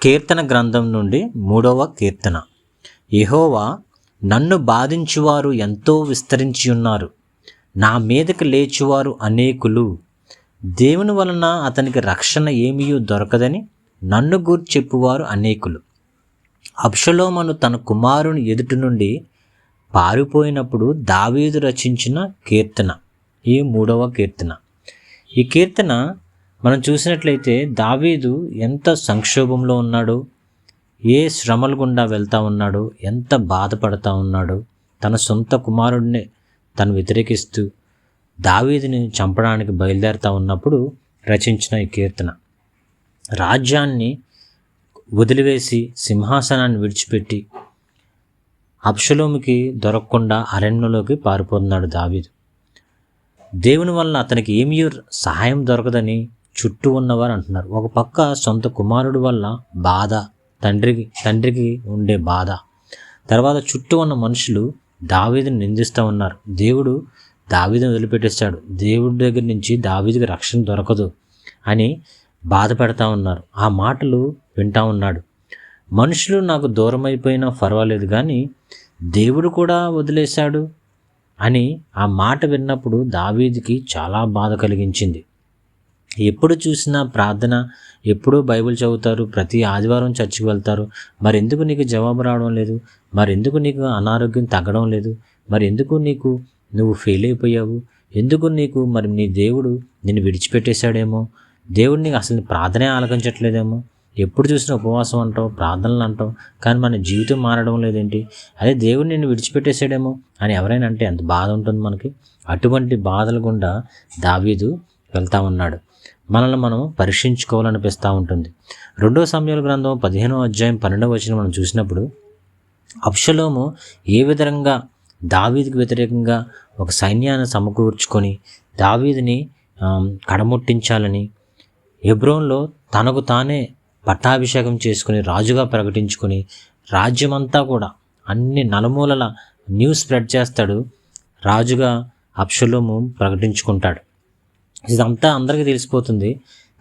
కీర్తన గ్రంథం నుండి 3వ కీర్తన. యెహోవా, నన్ను బాధించువారు ఎంతో విస్తరించి ఉన్నారు, నా మీదకి లేచువారు అనేకులు. దేవుని వలన అతనికి రక్షణ ఏమీయూ దొరకదని నన్ను గూర్చి చెప్పువారు అనేకులు. అబ్షలోము తన కుమారుని ఎదుటి నుండి పారిపోయినప్పుడు దావీదు రచించిన కీర్తన ఈ 3వ కీర్తన. ఈ కీర్తన మనం చూసినట్లయితే దావీదు ఎంత సంక్షోభంలో ఉన్నాడో, ఏ శ్రమల గుండా వెళ్తూ ఉన్నాడో, ఎంత బాధపడతా ఉన్నాడో, తన సొంత కుమారుడిని తను వ్యతిరేకిస్తూ దావీదుని చంపడానికి బయలుదేరుతూ ఉన్నప్పుడు రచించిన ఈ కీర్తన. రాజ్యాన్ని వదిలివేసి సింహాసనాన్ని విడిచిపెట్టి అబ్షలోముకి దొరకకుండా అరణ్యంలోకి పారిపోతున్నాడు దావీదు. దేవుని వల్ల అతనికి ఏమీ సహాయం దొరకదని చుట్టూ ఉన్నవారు అంటున్నారు. ఒక పక్క సొంత కుమారుడు వల్ల బాధ, తండ్రికి ఉండే బాధ, తర్వాత చుట్టూ ఉన్న మనుషులు దావీదుని నిందిస్తూ ఉన్నారు. దేవుడు దావీదుని వదిలిపెట్టేశాడు, దేవుడి దగ్గర నుంచి దావీదుకి రక్షణ దొరకదు అని బాధపడతా ఉన్నారు. ఆ మాటలు వింటా ఉన్నాడు. మనుషులు నాకు దూరం అయిపోయినా పర్వాలేదు, కానీ దేవుడు కూడా వదిలేశాడు అని ఆ మాట విన్నప్పుడు దావీదుకి చాలా బాధ కలిగించింది. ఎప్పుడు చూసినా ప్రార్థన, ఎప్పుడూ బైబిల్ చదువుతారు, ప్రతి ఆదివారం చర్చికి వెళ్తారు, మరెందుకు నీకు జవాబు రావడం లేదు? మరెందుకు నీకు అనారోగ్యం తగ్గడం లేదు? మరెందుకు నువ్వు ఫెయిల్ అయిపోయావు? ఎందుకు మరి నీ దేవుడు నిన్ను విడిచిపెట్టేశాడేమో, దేవుడు నీకు అసలు ప్రార్థనే ఆలకించట్లేదేమో, ఎప్పుడు చూసినా ఉపవాసం అంటావు, ప్రార్థనలు అంటావు, కానీ మన జీవితం మారడం లేదేంటి? అదే దేవుడు నిన్ను విడిచిపెట్టేశాడేమో అని ఎవరైనా అంటే ఎంత బాధ ఉంటుంది మనకి. అటువంటి బాధల గుండా దావీదు వెళ్తూ ఉన్నాడు. మనల్ని మనం పరీక్షించుకోవాలనిపిస్తూ ఉంటుంది. 2 సమూయేలు గ్రంథం 15వ అధ్యాయం 12వ వచనం మనం చూసినప్పుడు అబ్షలోము ఏ విధంగా దావీదుకి వ్యతిరేకంగా ఒక సైన్యాన్ని సమకూర్చుకొని దావీదుని కడముట్టించాలని హెబ్రోన్లో తనకు తానే పట్టాభిషేకం చేసుకుని రాజుగా ప్రకటించుకొని రాజ్యమంతా కూడా అన్ని నలుమూలల న్యూస్ స్ప్రెడ్ చేస్తాడు. రాజుగా అబ్షలోము ప్రకటించుకుంటాడు. ఇదంతా అందరికీ తెలిసిపోతుంది.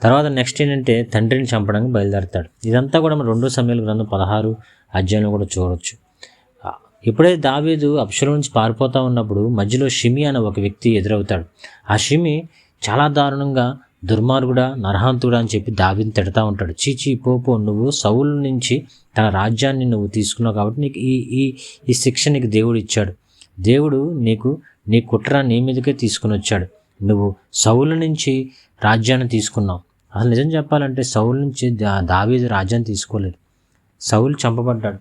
తర్వాత నెక్స్ట్ ఏంటంటే తండ్రిని చంపడానికి బయలుదేరుతాడు. ఇదంతా కూడా మనం 2 సమూయేలు గ్రంథం 16 అధ్యాయంలో కూడా చూడవచ్చు. ఎప్పుడైతే దావీదు అబ్షలోము నుంచి పారిపోతూ ఉన్నప్పుడు మధ్యలో షిమి అనే ఒక వ్యక్తి ఎదురవుతాడు. ఆ షిమి చాలా దారుణంగా దుర్మార్గుడా, నరహంతుడా అని చెప్పి దావీదుని తిడతా ఉంటాడు. చీచీ పో, నువ్వు సౌలు నుంచి తన రాజ్యాన్ని నువ్వు తీసుకున్నావు కాబట్టి నీకు ఈ శిక్ష నీకు దేవుడు ఇచ్చాడు. దేవుడు నీ కుట్ర నీ మీదకే తీసుకుని వచ్చాడు. నువ్వు సౌలు నుంచి రాజ్యాన్ని తీసుకున్నావు. అసలు నిజం చెప్పాలంటే సౌలు నుంచి దావీదు రాజ్యాన్ని తీసుకోలేదు. సౌలు చంపబడ్డాడు.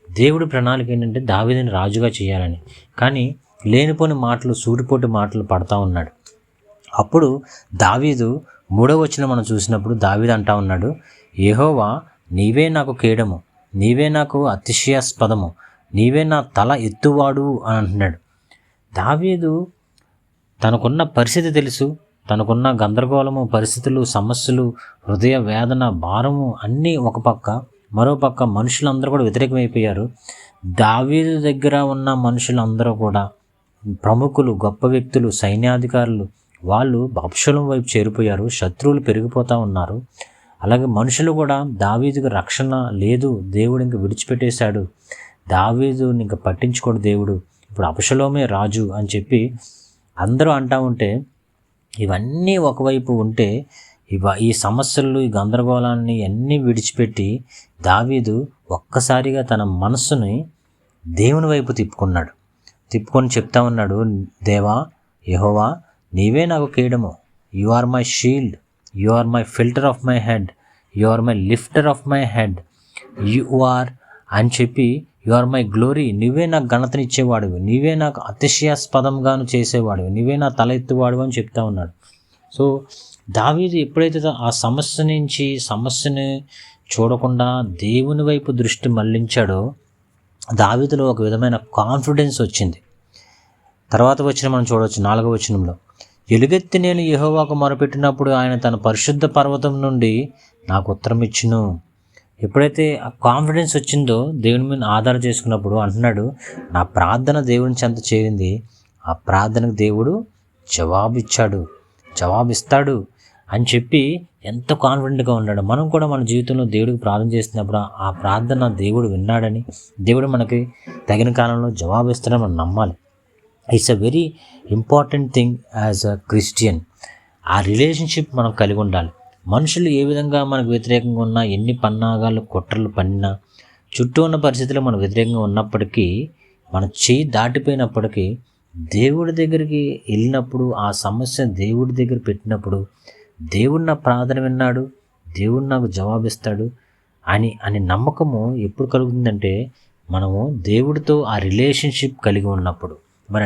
దేవుడి ప్రణాళిక ఏంటంటే దావీదుని రాజుగా చేయాలని, కానీ లేనిపోని మాటలు, సూటిపోటి మాటలు పడతా ఉన్నాడు. అప్పుడు దావీదు 3వ వచనం మనం చూసినప్పుడు దావీదు అంటా ఉన్నాడు, యెహోవా, నీవే నాకు కేడము, నీవే నాకు అతిశయాస్పదము, నీవే నా తల ఎత్తువాడు అని అంటున్నాడు. దావీదు తనకున్న పరిస్థితి తెలుసు, తనకున్న గందరగోళము, పరిస్థితులు, సమస్యలు, హృదయ వేదన, భారము అన్నీ ఒక పక్క, మరో పక్క మనుషులందరూ కూడా వ్యతిరేకమైపోయారు. దావీదు దగ్గర ఉన్న మనుషులందరూ కూడా ప్రముఖులు, గొప్ప వ్యక్తులు, సైన్యాధికారులు, వాళ్ళు అబ్షలోము వైపు చేరిపోయారు. శత్రువులు పెరిగిపోతూ ఉన్నారు. అలాగే మనుషులు కూడా దావీదుకి రక్షణ లేదు, దేవుడు ఇంక విడిచిపెట్టేశాడు, దావీదు ఇంక పట్టించుకోడు దేవుడు, ఇప్పుడు అబ్షలోమే రాజు అని చెప్పి అందరూ అంటూ ఉంటే, ఇవన్నీ ఒకవైపు ఉంటే ఈ సమస్యలు, ఈ గందరగోళాన్ని అన్నీ విడిచిపెట్టి దావీదు ఒక్కసారిగా తన మనస్సుని దేవుని వైపు తిప్పుకొని చెప్తా ఉన్నాడు, దేవా, యెహోవా, నీవే నాకు కేడము, you are my shield, you are my filter of my head, you are my lifter of my head, you are అని చెప్పి యు ఆర్ మై గ్లోరీ, నీవే నాకు ఘనతనిచ్చేవాడు, నీవే నాకు అతిశయాస్పదంగాను చేసేవాడు, నీవే నా తల ఎత్తువాడు అని చెప్తా ఉన్నాడు. సో దావీదు ఎప్పుడైతే ఆ సమస్యని చూడకుండా దేవుని వైపు దృష్టి మళ్లించాడో దావీదులో ఒక విధమైన కాన్ఫిడెన్స్ వచ్చింది. తర్వాత వచనం మనం చూడవచ్చు, 4వ వచనంలో, ఎలుగెత్తి నేను యెహోవాకు మొరపెట్టినప్పుడు ఆయన తన పరిశుద్ధ పర్వతం నుండి నాకు ఉత్తరం ఇచ్చును. ఎప్పుడైతే ఆ కాన్ఫిడెన్స్ వచ్చిందో దేవుని మీద ఆధారం చేసుకున్నప్పుడు అంటున్నాడు, నా ప్రార్థన దేవుని చెంత చేరింది, ఆ ప్రార్థనకు దేవుడు జవాబిస్తాడు అని చెప్పి ఎంత కాన్ఫిడెంట్గా ఉన్నాడు. మనం కూడా మన జీవితంలో దేవుడికి ప్రార్థన చేసినప్పుడు ఆ ప్రార్థన దేవుడు విన్నాడని, దేవుడు మనకి తగిన కాలంలో జవాబు ఇస్తాడని మనం నమ్మాలి. It's a very important thing as a Christian. ఆ రిలేషన్షిప్ మనం కలిగి ఉండాలి. మనుషులు ఏ విధంగా మనకు వ్యతిరేకంగా ఉన్నా, ఎన్ని పన్నాగాలు కుట్రలు పన్నినా, చుట్టూ ఉన్న పరిస్థితులు మనకు వ్యతిరేకంగా ఉన్నప్పటికీ, మన చేయి దాటిపోయినప్పటికీ దేవుడి దగ్గరికి వెళ్ళినప్పుడు, ఆ సమస్య దేవుడి దగ్గర పెట్టినప్పుడు, దేవుడు నా ప్రార్థన విన్నాడు, దేవుడు నాకు జవాబిస్తాడు అని నమ్మకము ఎప్పుడు కలుగుతుందంటే, మనము దేవుడితో ఆ రిలేషన్షిప్ కలిగి ఉన్నప్పుడు. మరి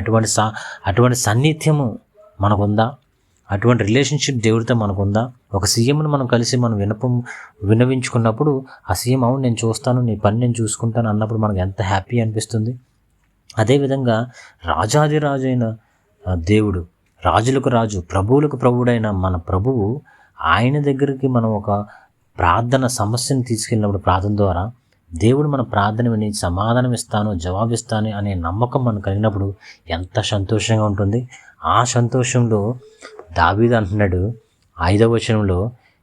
అటువంటి సాన్నిధ్యము మనకుందా? అటువంటి రిలేషన్షిప్ దేవుడితో మనకుందా? ఒక సీఎంను మనం కలిసి మనం విన్నవించుకున్నప్పుడు ఆ సీఎం అవును నేను చూస్తాను, నీ పని నేను చూసుకుంటాను అన్నప్పుడు మనకు ఎంత హ్యాపీ అనిపిస్తుంది. అదేవిధంగా రాజాదిరాజు అయిన దేవుడు, రాజులకు రాజు, ప్రభువులకు ప్రభువుడైన మన ప్రభువు, ఆయన దగ్గరికి మనం ఒక ప్రార్థన సమస్యను తీసుకెళ్ళినప్పుడు ప్రార్థన ద్వారా దేవుడు మన ప్రార్థన విని సమాధానం ఇస్తాను, జవాబిస్తాను అనే నమ్మకం మనకు కలిగినప్పుడు ఎంత సంతోషంగా ఉంటుంది. ఆ సంతోషంలో దావీదు అంటున్నాడు 5వ వచనంలో,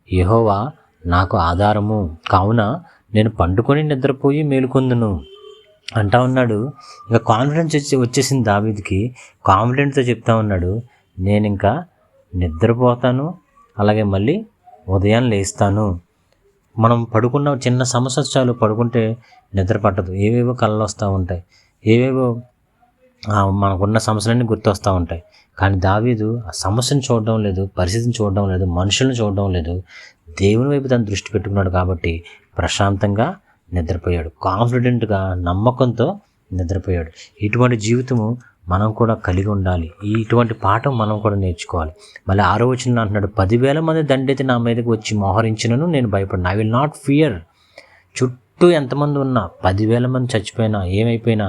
యెహోవా నాకు ఆధారము, కావున నేను పండుకొని నిద్రపోయి మేలుకొందును అంటా ఉన్నాడు. ఇంకా కాన్ఫిడెన్స్ వచ్చేసింది దావీదుకి. కాన్ఫిడెంట్తో చెప్తా ఉన్నాడు, నేను ఇంకా నిద్రపోతాను, అలాగే మళ్ళీ ఉదయం లేస్తాను. మనం పడుకున్న చిన్న సమస్య చాలు, పడుకుంటే నిద్ర పట్టదు, ఏవేవో కళ్ళు వస్తూ ఉంటాయి, ఏవేవో మనకున్న సమస్యలన్నీ గుర్తొస్తూ ఉంటాయి. కానీ దావీదు ఆ సమస్యను చూడడం లేదు, పరిస్థితిని చూడడం లేదు, మనుషులను చూడడం లేదు, దేవుని వైపు తను దృష్టి పెట్టుకున్నాడు. కాబట్టి ప్రశాంతంగా నిద్రపోయాడు, కాన్ఫిడెంట్గా నమ్మకంతో నిద్రపోయాడు. ఇటువంటి జీవితము మనం కూడా కలిగి ఉండాలి. ఇటువంటి పాఠం మనం కూడా నేర్చుకోవాలి. మళ్ళీ 6వ వచనంలో అంటున్నాడు, 10,000 మంది దండెత్తి నా మీదకి వచ్చి మోహరించినను నేను భయపడిన, ఐ విల్ నాట్ ఫియర్. చుట్టూ ఎంతమంది ఉన్నా, 10,000 మంది చచ్చిపోయినా, ఏమైపోయినా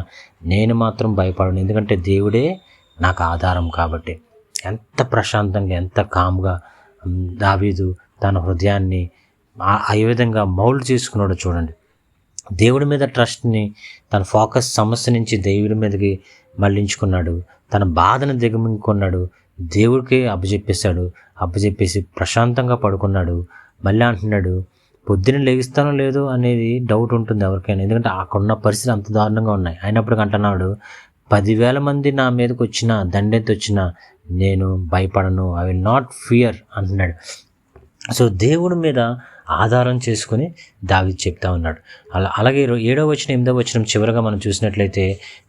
నేను మాత్రం భయపడను, ఎందుకంటే దేవుడే నాకు ఆధారం. కాబట్టి ఎంత ప్రశాంతంగా, ఎంత కామ్గా దావీదు తన హృదయాన్ని ఆ విధంగా మౌల్డ్ చేసుకున్నాడో చూడండి. దేవుడి మీద ట్రస్ట్ని, తన ఫోకస్ సమస్య నుంచి దేవుడి మీదకి మళ్ళించుకున్నాడు, తన బాధను దిగమింగుకున్నాడు, దేవుడికి అప్పచెప్పేసి ప్రశాంతంగా పడుకున్నాడు. మళ్ళీ అంటున్నాడు, పొద్దున లేగిస్తానో లేదో అనేది డౌట్ ఉంటుంది ఎవరికైనా, ఎందుకంటే అక్కడున్న పరిస్థితులు అంత దారుణంగా ఉన్నాయి. అయినప్పటికీ అంటున్నాడు, 10,000 మంది నా మీదకి వచ్చినా, దండెత్తి వచ్చినా నేను భయపడను, ఐ విల్ నాట్ ఫియర్ అంటున్నాడు. సో దేవుడి మీద ఆధారం చేసుకుని దావీదు చెప్తా ఉన్నాడు. అలాగే 7వ వచనం 8వ వచనం చివరిగా మనం చూసినట్లయితే,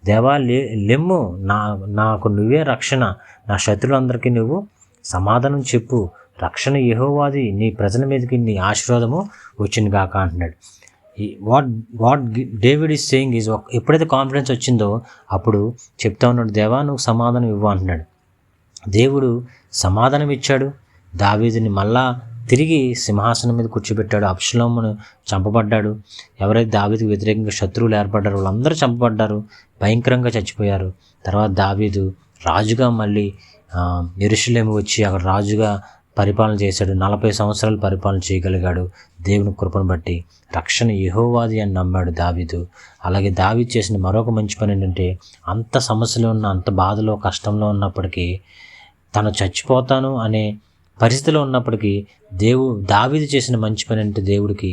దేవా లెమ్ము, నాకు నువ్వే రక్షణ, నా శత్రులందరికీ నువ్వు సమాధానం చెప్పు, రక్షణ యెహోవాది, నీ ప్రజల మీదకి నీ ఆశీర్వాదము వచ్చింది కాక అంటున్నాడు. What David is saying is, ఎప్పుడైతే కాన్ఫిడెన్స్ వచ్చిందో అప్పుడు చెప్తా ఉన్నాడు, దేవా నువ్వు సమాధానం ఇవ్వు అంటున్నాడు. దేవుడు సమాధానం ఇచ్చాడు. దావీదుని మళ్ళా తిరిగి సింహాసనం మీద కూర్చోబెట్టాడు. అబ్షలోమును చంపబడ్డాడు. ఎవరైతే దావీదుకు వ్యతిరేకంగా శత్రువులు ఏర్పడ్డారో వాళ్ళందరూ చంపబడ్డారు, భయంకరంగా చచ్చిపోయారు. తర్వాత దావీదు రాజుగా మళ్ళీ యెరూషలేము వచ్చి అక్కడ రాజుగా పరిపాలన చేశాడు. 40 సంవత్సరాలు పరిపాలన చేయగలిగాడు దేవుని కృపను బట్టి. రక్షణ యెహోవాది అని నమ్మాడు దావీదు. అలాగే దావీదు చేసిన మరొక మంచి పని ఏంటంటే, అంత సమస్యలో ఉన్న, అంత బాధలో కష్టంలో ఉన్నప్పటికీ, తను చచ్చిపోతాను అనే పరిస్థితిలో ఉన్నప్పటికీ దావీదు చేసిన మంచి పని అంటే, దేవుడికి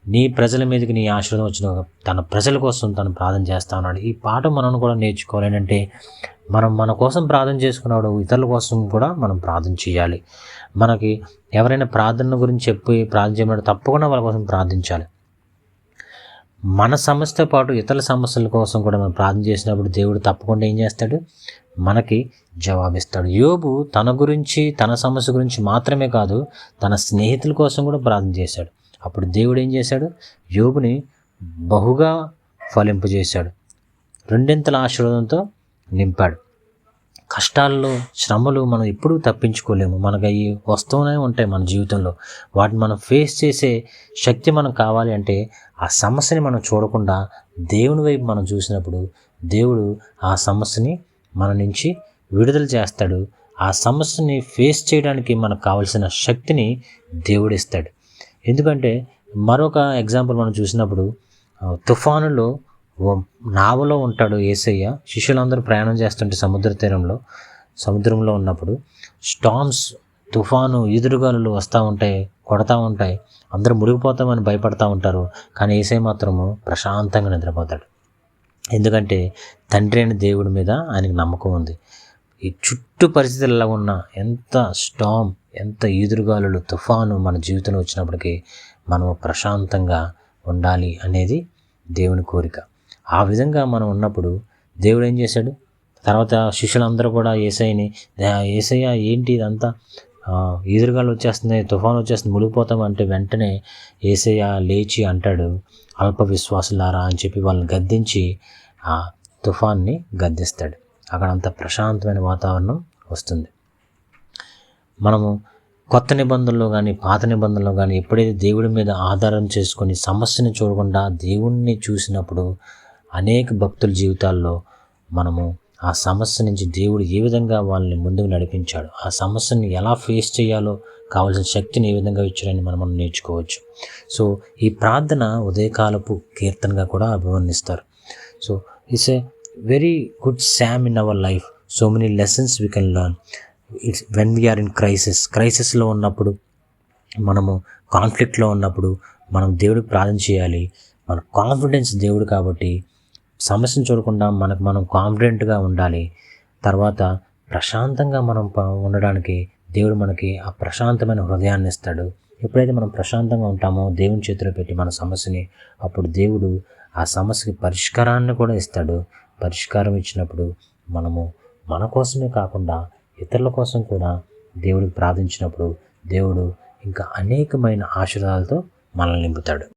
నీ ప్రజల మీదకి నీ ఆశీర్వాదం వచ్చిన తన ప్రజల కోసం తను ప్రార్థన చేస్తా ఉన్నాడు. ఈ పాఠం మనం కూడా నేర్చుకోవాలి. ఏంటంటే, మనం మన కోసం ప్రార్థన చేసుకున్నాడు, ఇతరుల కోసం కూడా మనం ప్రార్థన చేయాలి. మనకి ఎవరైనా ప్రార్థన గురించి చెప్పి ప్రార్థన చేయమని తప్పకుండా వాళ్ళ కోసం ప్రార్థించాలి. మన సమస్యతో పాటు ఇతరుల సమస్యల కోసం కూడా మనం ప్రార్థన చేసినప్పుడు దేవుడు తప్పకుండా ఏం చేస్తాడు, మనకి జవాబిస్తాడు. యోబు తన గురించి, తన సమస్య గురించి మాత్రమే కాదు, తన స్నేహితుల కోసం కూడా ప్రార్థన చేశాడు. అప్పుడు దేవుడు ఏం చేశాడు, యోబుని బహుగా ఫలింపజేశాడు, 2 ఆశీర్వాదంతో నింపాడు. కష్టాల్లో, శ్రమలు మనం ఎప్పుడూ తప్పించుకోలేము. మనకు అవి వస్తూనే ఉంటాయి మన జీవితంలో. వాటిని మనం ఫేస్ చేసే శక్తి మనకు కావాలి అంటే, ఆ సమస్యని మనం చూడకుండా దేవుని వైపు మనం చూసినప్పుడు దేవుడు ఆ సమస్యని మన నుంచి విడుదల చేస్తాడు. ఆ సమస్యని ఫేస్ చేయడానికి మనకు కావలసిన శక్తిని దేవుడు ఇస్తాడు. ఎందుకంటే మరొక ఎగ్జాంపుల్ మనం చూసినప్పుడు, తుఫానులో నావలో ఉంటాడు యేసయ్య. శిష్యులందరూ ప్రయాణం చేస్తుంటే సముద్రంలో ఉన్నప్పుడు స్టార్మ్స్ తుఫాను ఈదురుగాలులు వస్తూ ఉంటాయి, కొడతా ఉంటాయి, అందరూ మునిగిపోతామని భయపడతా ఉంటారు. కానీ యేసయ్య మాత్రము ప్రశాంతంగా నిద్రపోతాడు. ఎందుకంటే తండ్రి అయిన దేవుడి మీద ఆయనకు నమ్మకం ఉంది. ఈ చుట్టూ పరిస్థితులు ఎలా ఉన్నా, ఎంత స్టామ్, ఎంత ఈదురుగాలులు, తుఫాను మన జీవితంలో వచ్చినప్పటికీ మనము ప్రశాంతంగా ఉండాలి అనేది దేవుని కోరిక. ఆ విధంగా మనం ఉన్నప్పుడు దేవుడు ఏం చేశాడు? తర్వాత శిష్యులందరూ కూడా యేసయ్య ఏంటి ఇదంతా, ఈదురుగాలు వచ్చేస్తున్నాయి, తుఫాను వచ్చేస్తుంది, మునిగిపోతాం అంటే వెంటనే యేసయ్య లేచి అంటాడు, అల్ప విశ్వాసులారా అని చెప్పి వాళ్ళని గద్దించి ఆ తుఫాన్ని గద్దిస్తాడు. అక్కడ అంత ప్రశాంతమైన వాతావరణం వస్తుంది. మనము కొత్త నిబంధనలో కానీ పాత నిబంధనలో కానీ ఎప్పుడైతే దేవుడి మీద ఆధారం చేసుకొని సమస్యను చూడకుండా దేవుణ్ణి చూసినప్పుడు అనేక భక్తుల జీవితాల్లో మనము ఆ సమస్య నుంచి దేవుడు ఏ విధంగా వాళ్ళని ముందుకు నడిపించాడు, ఆ సమస్యని ఎలా ఫేస్ చేయాలో కావాల్సిన శక్తిని ఏ విధంగా ఇచ్చాడని మనం నేర్చుకోవచ్చు. సో ఈ ప్రార్థన ఉదయకాలపు కీర్తనగా కూడా అభివర్ణిస్తారు. So it's a very good psalm in our life. So many lessons we can learn. It's when we are in క్రైసిస్లో ఉన్నప్పుడు, మనము కాన్ఫ్లిక్ట్లో ఉన్నప్పుడు మనం దేవుడికి ప్రార్థన చేయాలి. మన కాన్ఫిడెన్స్ దేవుడు కాబట్టి సమస్యను చూడకుండా మనం కాన్ఫిడెంట్గా ఉండాలి. తర్వాత ప్రశాంతంగా మనం ఉండడానికి దేవుడు మనకి ఆ ప్రశాంతమైన హృదయాన్ని ఇస్తాడు. ఎప్పుడైతే మనం ప్రశాంతంగా ఉంటామో దేవుని చేతిలో పెట్టి మన సమస్యని, అప్పుడు దేవుడు ఆ సమస్యకి పరిష్కారాన్ని కూడా ఇస్తాడు. పరిష్కారం ఇచ్చినప్పుడు మనము మన కోసమే కాకుండా ఇతరుల కోసం కూడా దేవుడికి ప్రార్థించినప్పుడు దేవుడు ఇంకా అనేకమైన ఆశీర్వాదాలతో మనల్ని నింపుతాడు.